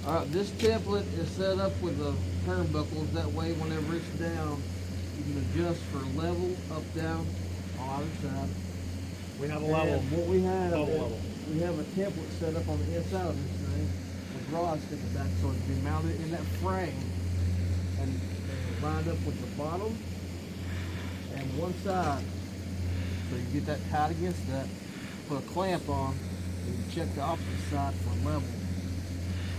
This template is set up with the turnbuckles. That way, whenever it's down, you can adjust for level, up, down, on either side. We have a level. And what we have level. we have a template set up on the inside of this thing with rods sticking back so it can be mounted in that frame and lined up with the bottom and one side. So you get that tight against that, put a clamp on, and you check the opposite side for level.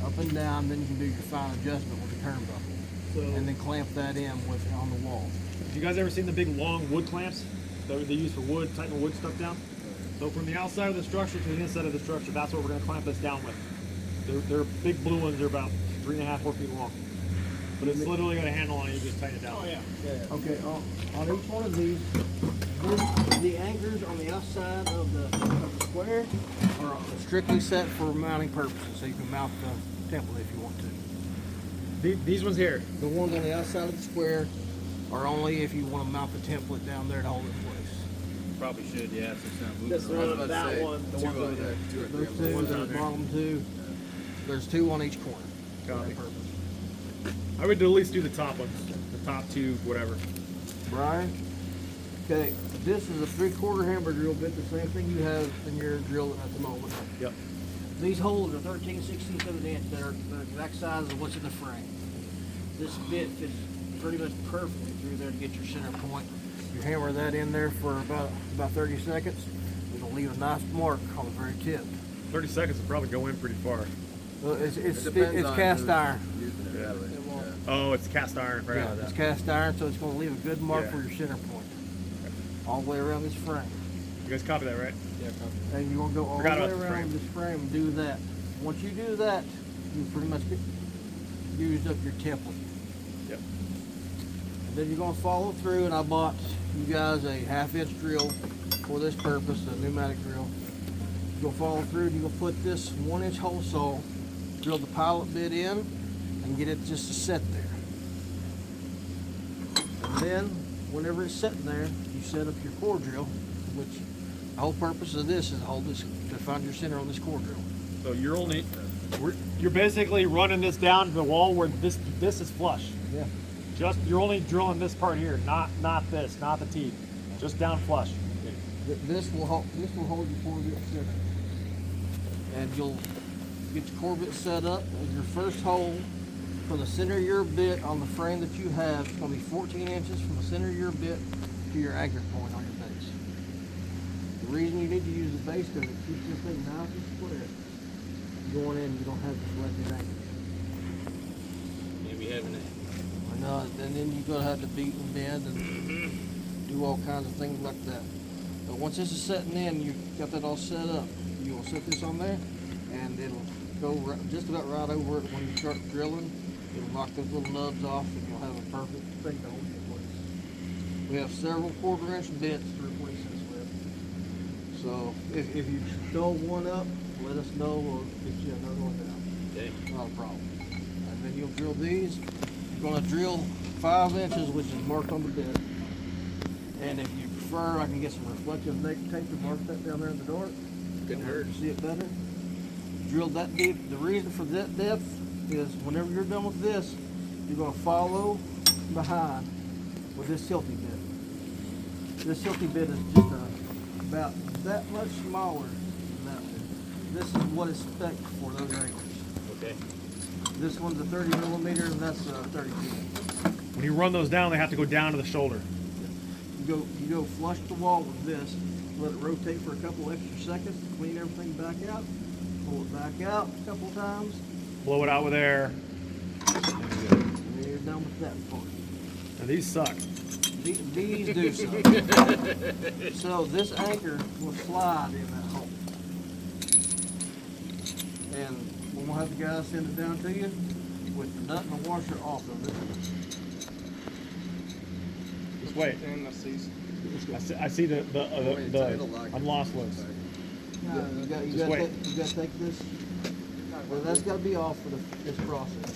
Up and down, then you can do your fine adjustment with the turnbuckle. So, And then clamp that in with on the wall. have you guys ever seen the big long wood clamps that they use for wood, tighten the wood stuff down? So from the outside of the structure to the inside of the structure, that's what we're going to clamp this down with. They're big blue ones. They're about 3.5, 4 feet long. But it's literally got a handle on it. You just tighten it down. Oh yeah. Okay, on each one of these, the anchors on the outside of the square are strictly set for mounting purposes, so you can mount the template if you want to. These ones here. The ones on the outside of the square are only if you want to mount the template down there to hold it in place. Probably should, yeah, so it's not moving. This around. one, that one, the one over there. Two or three Those of them. two, Ones there's on the there. bottom two. There's two on each corner. For Copy. that purpose. I would at least do the top ones. The top two, whatever. Brian, okay, this is a 3/4 hammer drill bit, the same thing you have in your drill at the moment. Yep. These holes are 13, 16, 17 inch. They're the exact size of what's in the frame. This bit fits pretty much perfectly through there to get your center point. You hammer that in there for about 30 seconds. It'll leave a nice mark on the very tip. 30 seconds will probably go in pretty far. Well, it's depends on cast who's iron. using it, Yeah. really. Oh, it's cast iron. Right. Yeah, it's cast iron, so it's going to leave a good mark Yeah. for your center point. All the way around this frame. You guys copy that, right? Yeah, And you're going to go all the Forgot way about the around frame. this frame and do that. Once you do that, you pretty much used up your template. Yep. And then you're going to follow through, and I bought you guys a 1/2 inch drill for this purpose, a pneumatic drill. You're going to follow through, and you're going to put this 1 inch hole saw, drill the pilot bit in, and get it just to set there. And then, whenever it's sitting there, you set up your core drill, which the whole purpose of this is to hold this, to find your center on this core drill. So you're basically running this down to the wall where this is flush. Yeah. Just you're only drilling this part here, not this, not the teeth. Just down flush. This will hold your core bit center. And you'll get your core bit set up. And your first hole from the center of your bit on the frame that you have is going to be 14 inches from the center of your bit to your anchor point on your base. The reason you need to use the base because it keeps this thing nice and square. Going in, you don't have to select your anchors. Yeah, we having it. I know, and then you're going to have to beat and bend and do all kinds of things like that. But once this is setting in, you've got that all set up. You'll set this on there, and it'll go just about right over it when you start drilling. It'll knock those little nubs off, and you'll have a perfect thing to hold it in place. We have several 1/4 inch bits to replace this with. So if you stole one up, let us know. We'll get you another one down. Okay. Not a problem. And then you'll drill these. You're going to drill 5 inches, which is marked on the bit. And if you prefer, I can get some reflective tape to mark that down there in the dark. Couldn't hurt. See it better. Drill that deep. The reason for that depth is whenever you're done with this, you're going to follow behind with this silty bit. This silty bit is just about that much smaller than that one. This is what is spec for those anchors. Okay. This one's a 30 millimeter and that's 30 feet. When you run those down, they have to go down to the shoulder. You go flush the wall with this, let it rotate for a couple extra seconds to clean everything back out, pull it back out a couple times, Blow it out with air. and then you're done with that part. Now these suck. These do something. So this anchor will slide in that hole. And we'll have the guys send it down to you with the nut and the washer off of it. Just wait. I see the I'm lost ones. You got to take this. Well, that's got to be off for this process.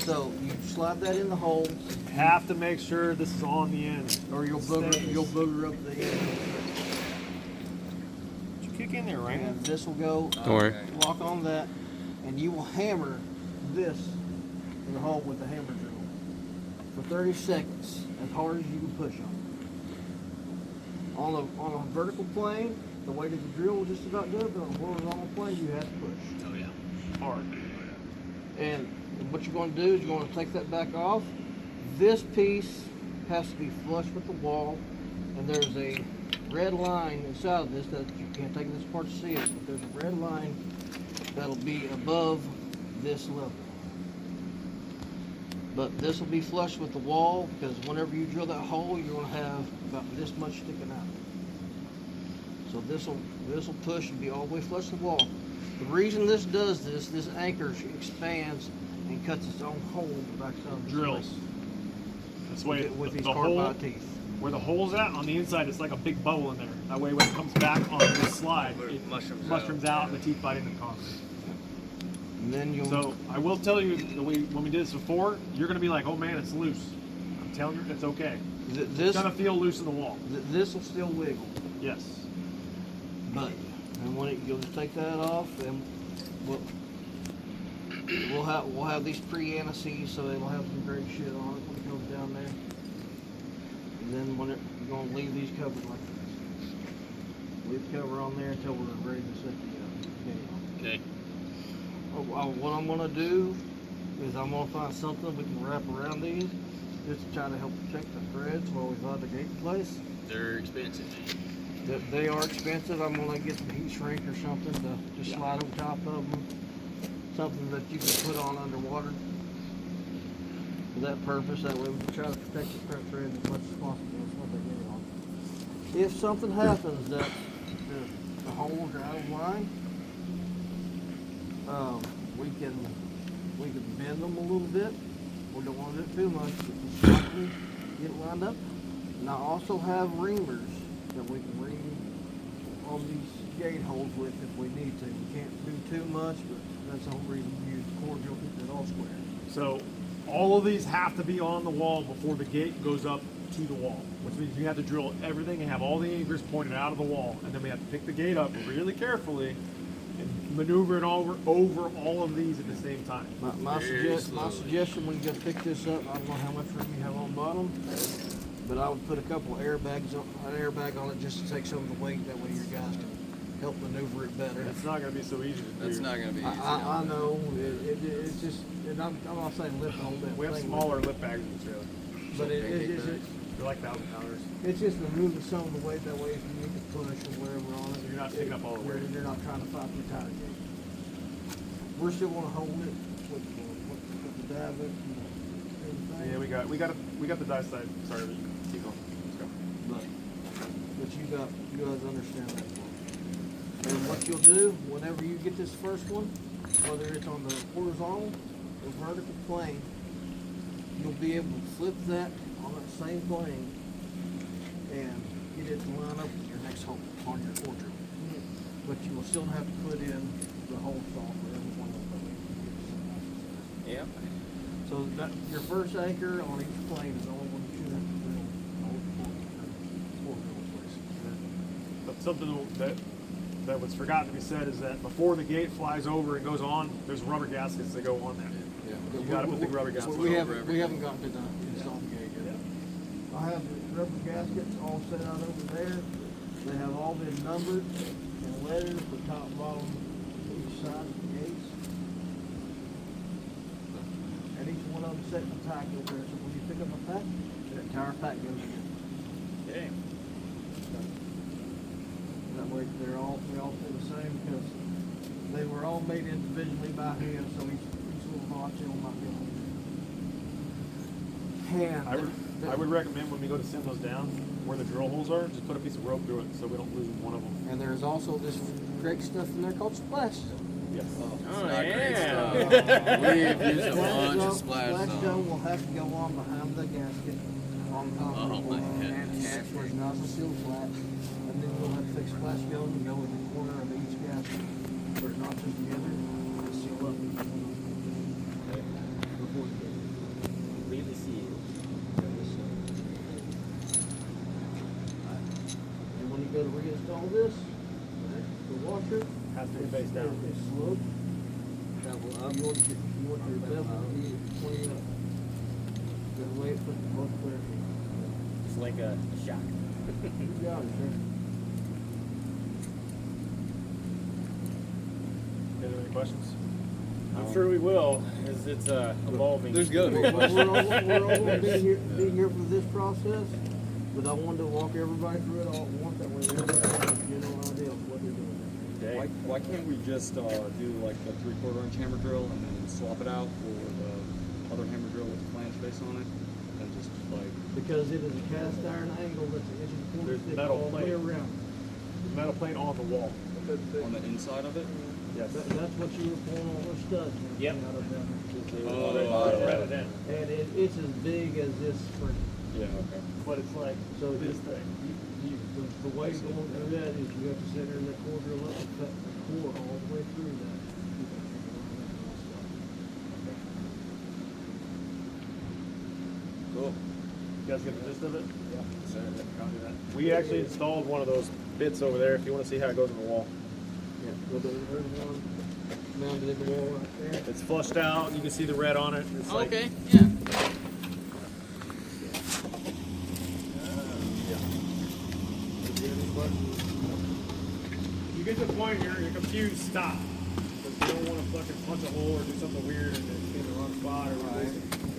So you slide that in the hole, Have to make sure this is on the end. or you'll booger up the end. Did you kick in there, right? And this will go Don't worry. lock on that, and you will hammer this in the hole with the hammer drill for 30 seconds, as hard as you can push on it. On a vertical plane, the weight of the drill will just about do it, but on a horizontal plane, you have to push. Oh yeah. Hard. And what you're going to do is you're going to take that back off. This piece has to be flush with the wall, and there's a red line inside of this that you can't take this apart to see it, but there's a red line that'll be above this level. But this will be flush with the wall, because whenever you drill that hole, you're going to have about this much sticking out. So this will push and be all the way flush to the wall. The reason this does this anchor expands and cuts its own hole in the backside of the Drills. plate This way, with these the carbide hole, teeth. where the hole's at on the inside, it's like a big bubble in there. That way, when it comes back on this slide, Where it it mushrooms out and the teeth bite into the concrete. And then you'll So I will tell you, when we did this before, you're going to be like, oh man, it's loose. I'm telling you, it's okay. It's this going to feel loose in the wall. this will still wiggle. Yes. But and when you'll just take that off, and we'll have these pre-antices, so it'll have some great shit on it when it goes down there. And then you're gonna leave these covered like this. Leave the cover on there until we're ready to set the gate on. Okay. What I'm gonna do is I'm gonna find something we can wrap around these, just to try to help protect the threads while we got the gate in place. They're expensive, man. They are expensive. I'm gonna get the heat shrink or something to just slide over top of them. Something that you can put on underwater for that purpose. That way we can try to protect the prep threads as much as possible. That's what they get on. If something happens that the holes are out of line, we can bend them a little bit. We don't want to do it too much. Just slightly get it lined up. And I also have reamers that we can ream on these gate holes with if we need to. We can't do too much, but that's the whole reason we use cordial to keep it all square. So all of these have to be on the wall before the gate goes up to the wall, which means you have to drill everything and have all the anchors pointed out of the wall, and then we have to pick the gate up really carefully and maneuver it over all of these at the same time. My suggestion when you go pick this up, I don't know how much room you have on bottom, but I would put a couple of an airbag on it just to take some of the weight. That way your guys can help maneuver it better. It's not going to be so easy to do. That's not going to be easy. I know. It's just, and I'm not saying lift the whole damn We have thing, smaller lip bags in this trailer. but They're like $1,000. it's just removing some of the weight. That way if you need to push or whatever on it, You're not picking up all the weight. You're not trying to fight the tire gate. We're still going to hold it with the davit and everything. Yeah, we got the die side. Sorry, keep going. Let's go. But you guys understand that part. And what you'll do, whenever you get this first one, whether it's on the horizontal or vertical plane, you'll be able to flip that on that same plane and get it to line up with your next hole on your orchard. But you will still have to put in the hole saw for every one of them. Yep. So that your first anchor on each plane is the only one you should have to drill. Four drill places. But something that was forgotten to be said is that before the gate flies over and goes on, there's rubber gaskets that go on there. Yeah. You got to put the rubber gaskets We on. haven't gotten to install the gate yet. I have the rubber gaskets all set out over there. They have all been numbered and lettered, the top and bottom, each side of the gates. And each one of them set in a pack over there. So when you pick up a pack, that entire pack goes in. Okay. That way they all feel the same because they were all made individually by hand, so each little notch in them might be on hand. I would recommend when we go to send those down, where the drill holes are, just put a piece of rope through it so we don't lose one of them. And there's also this great stuff in there called splash zone. Yes. Oh, not great yeah. We've used a bunch of Splash splash zone zone. will have to go on behind the gasket on the concrete Oh, wall my and catch where it's not sealed flat. And then we'll have to fix splash zone and go in the corner of each gasket where it's not put together to seal up each one. Before you get it. Really see it. And when you go to reinstall this, the washer Has to be face down. is sloped. bevel up. You want your bevel to be 20 up. That way it puts the most clear. It's like a shock. You got it, sir. You guys have any questions? I'm sure we will, as it's evolving. There's gotta be We're questions. all gonna be here for this process, but I wanted to walk everybody through it all at once, that way everybody has a general idea of what they're doing. Okay. Why can't we just do like the 3/4 inch hammer drill and then swap it out for the other hammer drill with the flange face on it, and just like Because it is a cast iron angle that's an inch and a quarter There's thick metal all the way plate. around. The metal plate on the wall. on the inside of it? Yes. That's what you were pulling all those studs and Yep. everything out of them. Thread it in. And it's as big as this spring. Yeah, okay. But it's like So this just, thing. the way going through that is you have to sit there in that core drill up and cut the core all the way through that. Cool. You guys get the gist of it? Sir, copy that. We actually installed one of those bits over there if you want to see how it goes in the wall. Yeah, so there's one mounted in the wall right there. It's flushed out. You can see the red on it. It's like, Okay, yeah. you get to the point you're confused, stop. Because you don't want to fucking punch a hole or do something weird and it's in the wrong spot or